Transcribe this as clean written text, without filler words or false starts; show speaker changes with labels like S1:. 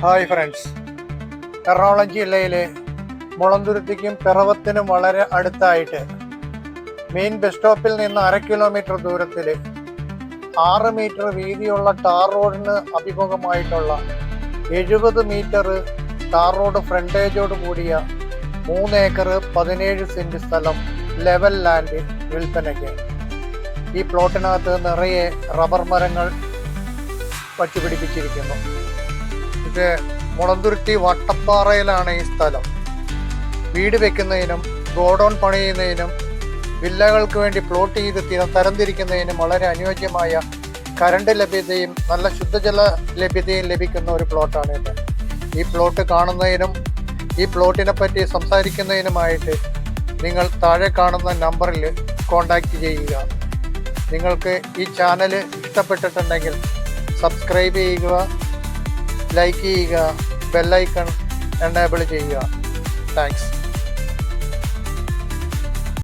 S1: Hi friends, Ernakulam ജില്ലയിലെ മുളന്തുരുത്തിക്കും പിറവത്തിനും വളരെ അടുത്തായിട്ട് മെയിൻ ബസ് സ്റ്റോപ്പിൽ നിന്ന് 1/2 കിലോമീറ്റർ ദൂരത്തിൽ 6 മീറ്റർ വീതിയുള്ള ടാർ റോഡിന് അഭിമുഖമായിട്ടുള്ള 70 മീറ്റർ ടാർ റോഡ് ഫ്രണ്ടേജോട് കൂടിയ 3 ഏക്കർ 17 സെൻറ്റ് സ്ഥലം ലെവൽ ലാൻഡ് വിൽപ്പനയ്ക്ക്. ഈ പ്ലോട്ടിനകത്ത് നിറയെ റബ്ബർ മരങ്ങൾ വച്ചുപിടിപ്പിച്ചിരിക്കുന്നു. ഇത് മുളന്തുരുത്തി വട്ടപ്പാറയിലാണ് ഈ സ്ഥലം. വീട് വെക്കുന്നതിനും ഗോഡൗൺ പണിയുന്നതിനും വില്ലകൾക്ക് വേണ്ടി പ്ലോട്ട് ചെയ്ത് തരംതിരിക്കുന്നതിനും വളരെ അനുയോജ്യമായ കറണ്ട് ലഭ്യതയും നല്ല ശുദ്ധജല ലഭ്യതയും ലഭിക്കുന്ന ഒരു പ്ലോട്ടാണ് ഇത്. ഈ പ്ലോട്ട് കാണുന്നതിനും ഈ പ്ലോട്ടിനെ പറ്റി സംസാരിക്കുന്നതിനുമായിട്ട് നിങ്ങൾ താഴെ കാണുന്ന നമ്പറിൽ കോൺടാക്റ്റ് ചെയ്യുക. നിങ്ങൾക്ക് ഈ ചാനൽ ഇഷ്ടപ്പെട്ടിട്ടുണ്ടെങ്കിൽ സബ്സ്ക്രൈബ് ചെയ്യുക, ലൈക്ക് ചെയ്യുക, ബെല്ലൈക്കൺ എനേബിൾ ചെയ്യുക. താങ്ക്സ്.